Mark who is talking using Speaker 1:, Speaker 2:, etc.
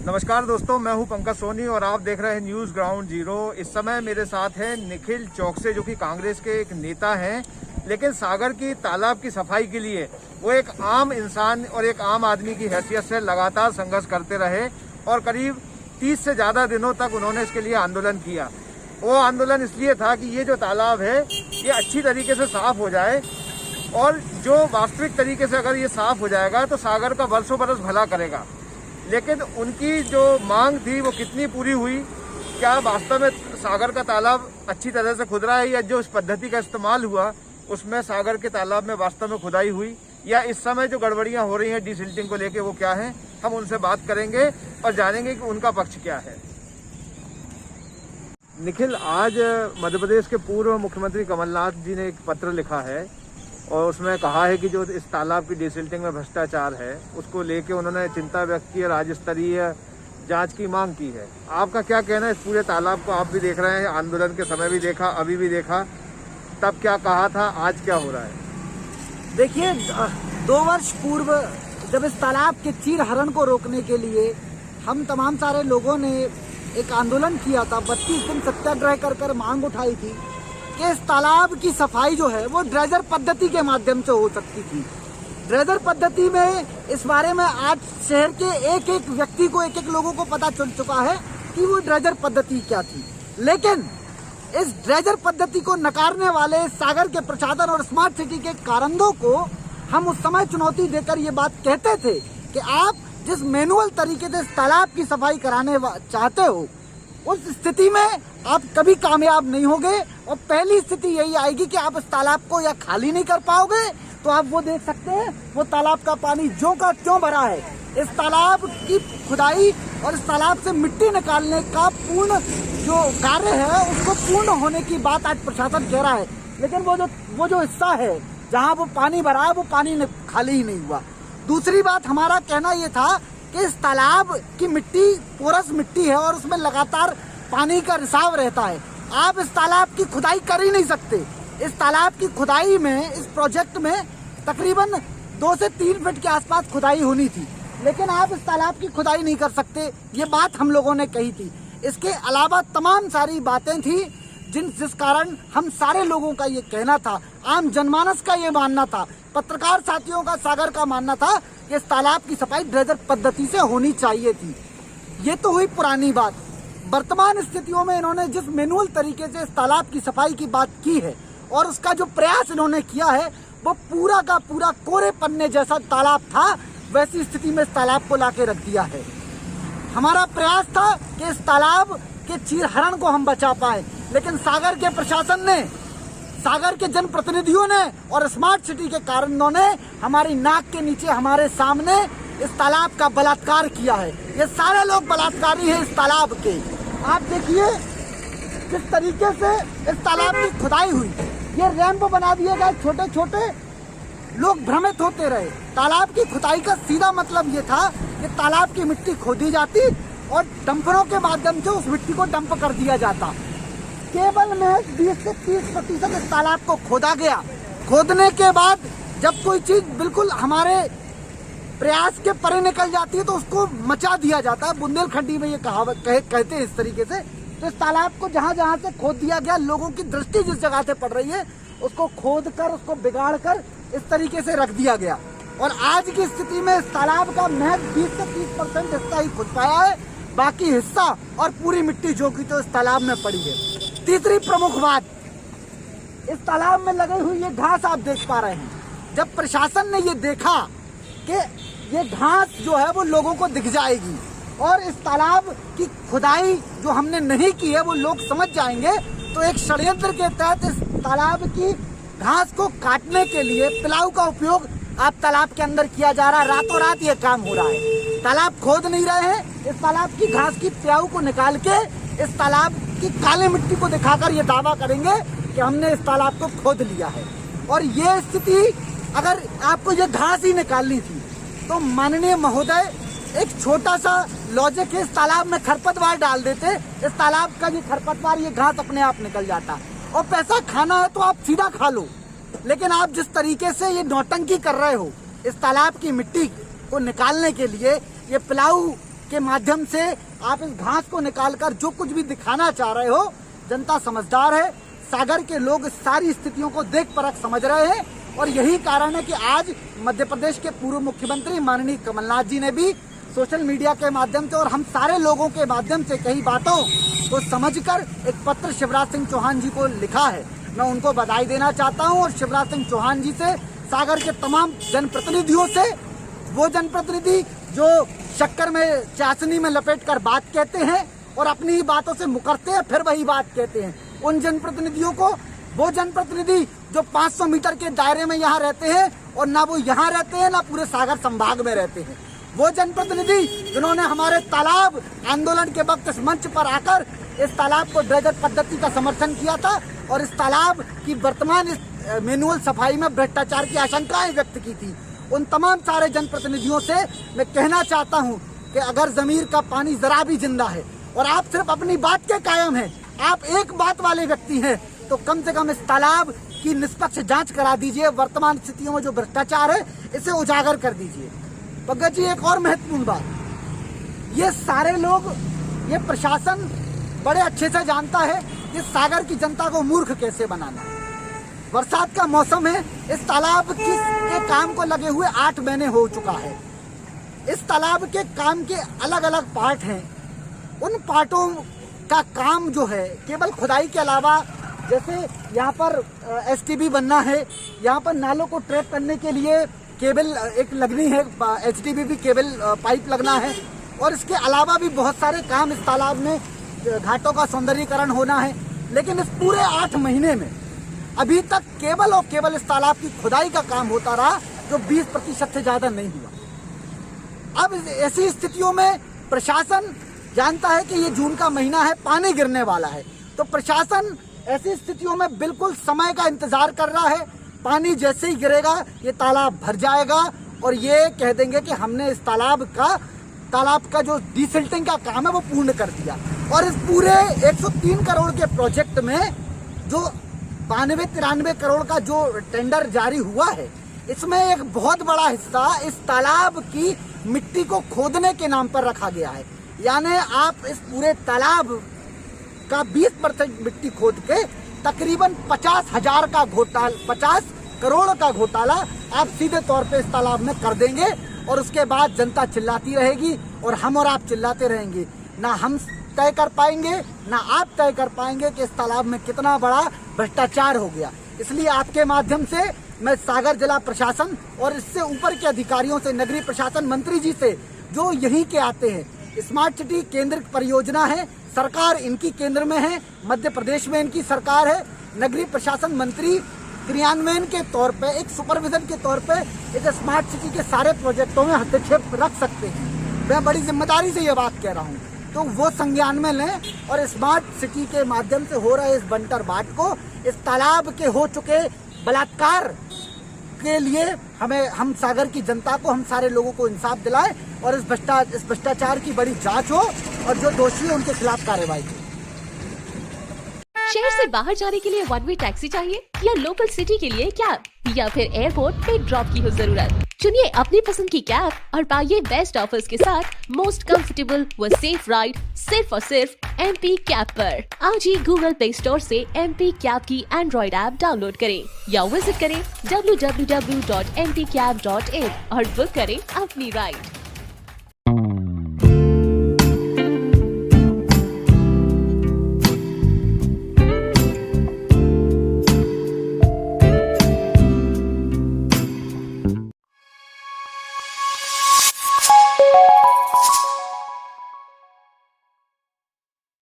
Speaker 1: नमस्कार दोस्तों, मैं हूं पंकज सोनी और आप देख रहे हैं न्यूज़ ग्राउंड जीरो। इस समय मेरे साथ हैं निखिल चौकसे, जो कि कांग्रेस के एक नेता हैं, लेकिन सागर की तालाब की सफाई के लिए वो एक आम इंसान और एक आम आदमी की हैसियत से लगातार संघर्ष करते रहे और करीब 30 से ज़्यादा दिनों तक उन्होंने इसके लिए आंदोलन किया। वो आंदोलन इसलिए था कि ये जो तालाब है ये अच्छी तरीके से साफ हो जाए, और जो वास्तविक तरीके से अगर ये साफ हो जाएगा तो सागर का बरसों बरस भला करेगा। लेकिन उनकी जो मांग थी वो कितनी पूरी हुई? क्या वास्तव में सागर का तालाब अच्छी तरह से खुद रहा है, या जो इस पद्धति का इस्तेमाल हुआ उसमें सागर के तालाब में वास्तव में खुदाई हुई, या इस समय जो गड़बड़ियां हो रही हैं डिसिल्टिंग को लेके वो क्या है? हम उनसे बात करेंगे और जानेंगे कि उनका पक्ष क्या है। निखिल, आज मध्य प्रदेश के पूर्व मुख्यमंत्री कमलनाथ जी ने एक पत्र लिखा है और उसमें कहा है कि जो इस तालाब की डिसिल्टिंग में भ्रष्टाचार है उसको लेके उन्होंने चिंता व्यक्त की है, राज्य स्तरीय जांच की मांग की है। आपका क्या कहना है इस पूरे तालाब को? आप भी देख रहे हैं, आंदोलन के समय भी देखा, अभी भी देखा, तब क्या कहा था, आज क्या हो रहा है?
Speaker 2: देखिए, 2 वर्ष पूर्व जब इस तालाब के चीरहरण को रोकने के लिए हम तमाम सारे लोगों ने एक आंदोलन किया था, 32 दिन सत्याग्रह कर मांग उठाई थी कि इस तालाब की सफाई जो है वो ड्रेजर पद्धति के माध्यम से हो सकती थी। ड्रेजर पद्धति में इस बारे में आज शहर के एक एक व्यक्ति को, एक एक लोगों को पता चल चुका है कि वो ड्रेजर पद्धति क्या थी। लेकिन इस ड्रेजर पद्धति को नकारने वाले सागर के प्रशासन और स्मार्ट सिटी के कारंदों को हम उस समय चुनौती देकर ये बात कहते थे कि आप जिस मैनुअल तरीके से इस तालाब की सफाई कराने चाहते हो उस स्थिति में आप कभी कामयाब नहीं होगे, और पहली स्थिति यही आएगी कि आप इस तालाब को या खाली नहीं कर पाओगे। तो आप वो देख सकते हैं, वो तालाब का पानी ज्यों का त्यों भरा है। इस तालाब की खुदाई और इस तालाब से मिट्टी निकालने का पूर्ण जो कार्य है उसको पूर्ण होने की बात आज प्रशासन कह रहा है, लेकिन वो जो हिस्सा है जहाँ वो पानी भरा है वो पानी खाली ही नहीं हुआ। दूसरी बात, हमारा कहना ये था कि इस तालाब की मिट्टी पोरस मिट्टी है और उसमें लगातार पानी का रिसाव रहता है। आप इस तालाब की खुदाई कर ही नहीं सकते। इस तालाब की खुदाई में, इस प्रोजेक्ट में तकरीबन 2 से 3 फीट के आसपास खुदाई होनी थी, लेकिन आप इस तालाब की खुदाई नहीं कर सकते। ये बात हम लोगों ने कही थी। इसके अलावा तमाम सारी बातें थी जिस कारण हम सारे लोगों का ये कहना था, आम जनमानस का ये मानना था, पत्रकार साथियों का, सागर का मानना था कि इस तालाब की सफाई ड्रेजर पद्धति से होनी चाहिए थी। ये तो हुई पुरानी बात। वर्तमान स्थितियों में इन्होंने जिस मैनुअल तरीके से इस तालाब की सफाई की बात की है और उसका जो प्रयास इन्होंने किया है वो पूरा का पूरा कोरे पन्ने जैसा तालाब था, वैसी स्थिति में इस तालाब को लाके रख दिया है। हमारा प्रयास था कि इस तालाब के चीरहरण को हम बचा पाए, लेकिन सागर के प्रशासन ने, सागर के जनप्रतिनिधियों ने और स्मार्ट सिटी के कारणों ने हमारी नाक के नीचे, हमारे सामने इस तालाब का बलात्कार किया है। ये सारे लोग बलात्कारी हैं इस तालाब के। आप देखिए किस तरीके से इस तालाब की खुदाई हुई। ये रैंप बना दिए गए, छोटे छोटे, लोग भ्रमित होते रहे। तालाब की खुदाई का सीधा मतलब ये था कि तालाब की मिट्टी खोदी जाती और डंपरों के माध्यम से उस मिट्टी को डंप कर दिया जाता। केवल में 20 से 30% इस तालाब को खोदा गया। खोदने के बाद जब कोई चीज बिल्कुल हमारे प्रयास के परे निकल जाती है तो उसको मचा दिया जाता है। बुंदेलखंडी में ये कहावत कहते हैं इस तरीके से। तो इस तालाब को जहाँ जहाँ से खोद दिया गया, लोगों की दृष्टि जिस जगह से पड़ रही है उसको खोद कर, उसको बिगाड़ कर इस तरीके से रख दिया गया। और आज की स्थिति में इस तालाब का महज 20 से 30% हिस्सा ही खुद पाया है, बाकी हिस्सा और पूरी मिट्टी जो की तो इस तालाब में पड़ी है। तीसरी प्रमुख बात, इस तालाब में लगी हुई ये घास आप देख पा रहे हैं। जब प्रशासन ने ये देखा कि ये घास जो है वो लोगों को दिख जाएगी और इस तालाब की खुदाई जो हमने नहीं की है वो लोग समझ जाएंगे, तो एक षड्यंत्र के तहत इस तालाब की घास को काटने के लिए पिलाऊ का उपयोग आप तालाब के अंदर किया जा रहा है। रातों रात ये काम हो रहा है। तालाब खोद नहीं रहे हैं, इस तालाब की घास की प्याऊ को निकाल के इस तालाब की काली मिट्टी को दिखाकर ये दावा करेंगे कि हमने इस तालाब को खोद लिया है। और ये स्थिति, अगर आपको ये घास ही निकालनी थी तो माननीय महोदय एक छोटा सा लॉजिक है, इस तालाब में खरपतवार डाल देते, इस तालाब का ये खरपतवार, ये घास अपने आप निकल जाता। और पैसा खाना है तो आप सीधा खा लो, लेकिन आप जिस तरीके से ये नौटंकी कर रहे हो इस तालाब की मिट्टी को निकालने के लिए, ये पिलाऊ के माध्यम से आप इस घास को निकालकर जो कुछ भी दिखाना चाह रहे हो, जनता समझदार है। सागर के लोग सारी स्थितियों को देख परख समझ रहे हैं और यही कारण है कि आज मध्य प्रदेश के पूर्व मुख्यमंत्री माननीय कमलनाथ जी ने भी सोशल मीडिया के माध्यम से और हम सारे लोगों के माध्यम से कई बातों को समझकर एक पत्र शिवराज सिंह चौहान जी को लिखा है। मैं उनको बधाई देना चाहता हूं और शिवराज सिंह चौहान जी से, सागर के तमाम जनप्रतिनिधियों से, वो जनप्रतिनिधि जो शक्कर में चाशनी में लपेटकर बात कहते हैं और अपनी ही बातों से मुकरते हैं फिर वही बात कहते हैं, उन जनप्रतिनिधियों को, वो जनप्रतिनिधि जो 500 मीटर के दायरे में यहाँ रहते हैं और ना वो यहाँ रहते हैं ना पूरे सागर संभाग में रहते हैं, वो जनप्रतिनिधि जिन्होंने हमारे तालाब आंदोलन के वक्त इस मंच पर आकर इस तालाब को ड्रेजर पद्धति का समर्थन किया था और इस तालाब की वर्तमान इस मैनुअल सफाई में भ्रष्टाचार की आशंकाएं व्यक्त की थी, उन तमाम सारे जनप्रतिनिधियों से मैं कहना चाहता हूं कि अगर जमीर का पानी जरा भी जिंदा है और आप सिर्फ अपनी बात के कायम हैं, आप एक बात वाले व्यक्ति हैं, तो कम से कम इस तालाब की निष्पक्ष जांच करा दीजिए। वर्तमान स्थितियों में जो भ्रष्टाचार है इसे उजागर कर दीजिए। पंकज जी, एक और महत्वपूर्ण बात, ये सारे लोग, ये प्रशासन बड़े अच्छे से जानता है कि सागर की जनता को मूर्ख कैसे बनाना है। बरसात का मौसम है, इस तालाब के काम को लगे हुए 8 महीने हो चुका है। इस तालाब के काम के अलग अलग पार्ट हैं, उन पार्टों का काम जो है केवल खुदाई के अलावा, जैसे यहाँ पर एसटीबी बनना है, यहाँ पर नालों को ट्रैप करने के लिए केबल एक लगनी है, एचडीबी केबल पाइप लगना है और इसके अलावा भी बहुत सारे काम इस तालाब में, घाटों का सौंदर्यीकरण होना है। लेकिन इस पूरे 8 महीने में अभी तक केवल और केवल इस तालाब की खुदाई का काम होता रहा, जो 20% से ज्यादा नहीं हुआ। अब ऐसी स्थितियों में प्रशासन जानता है कि ये जून का महीना है, पानी गिरने वाला है, तो प्रशासन ऐसी स्थितियों में बिल्कुल समय का इंतजार कर रहा है। पानी जैसे ही गिरेगा ये तालाब भर जाएगा और ये कह देंगे कि हमने इस तालाब का जो डिसिल्टिंग का काम है वो पूर्ण कर दिया। और इस पूरे 103 करोड़ के प्रोजेक्ट में जो 92-93 करोड़ का जो टेंडर जारी हुआ है, इसमें एक बहुत बड़ा हिस्सा इस तालाब की मिट्टी को खोदने के नाम पर रखा गया है। यानी आप इस पूरे तालाब का 20% मिट्टी खोद के तकरीबन 50 करोड़ का घोटाला आप सीधे तौर पे इस तालाब में कर देंगे और उसके बाद जनता चिल्लाती रहेगी और हम और आप चिल्लाते रहेंगे। ना हम तय कर पाएंगे ना आप तय कर पाएंगे कि इस तालाब में कितना बड़ा भ्रष्टाचार हो गया। इसलिए आपके माध्यम से मैं सागर जिला प्रशासन और इससे ऊपर के अधिकारियों से, नगरीय प्रशासन मंत्री जी से, जो यहीं के आते हैं, स्मार्ट सिटी केंद्र परियोजना है, सरकार इनकी केंद्र में है, मध्य प्रदेश में इनकी सरकार है, नगरीय प्रशासन मंत्री क्रियान्वयन के तौर पे, एक सुपरविजन के तौर पे इस स्मार्ट सिटी के सारे प्रोजेक्टों में हस्तक्षेप रख सकते हैं। मैं बड़ी जिम्मेदारी से ये बात कह रहा हूँ, तो वो संज्ञान में लें और स्मार्ट सिटी के माध्यम से हो रहे इस बंटर बाट को, इस तालाब के हो चुके बलात्कार के लिए हम सागर की जनता को, हम सारे लोगों को इंसाफ दिलाएं और इस भ्रष्टाचार की बड़ी जांच हो और जो दोषी है उनके खिलाफ कार्रवाई हो।
Speaker 3: शहर से बाहर जाने के लिए वन वे टैक्सी चाहिए या लोकल सिटी के लिए कैब या फिर एयरपोर्ट पे ड्रॉप की हो जरूरत? चुनिए अपनी पसंद की कैब और पाइए बेस्ट ऑफर्स के साथ मोस्ट कंफर्टेबल व सेफ राइड सिर्फ और सिर्फ MP कैब पर। आज ही गूगल प्ले स्टोर से MP कैब की एंड्रॉइड ऐप डाउनलोड करें या विजिट करें www.mpcab.in और बुक करें अपनी राइड।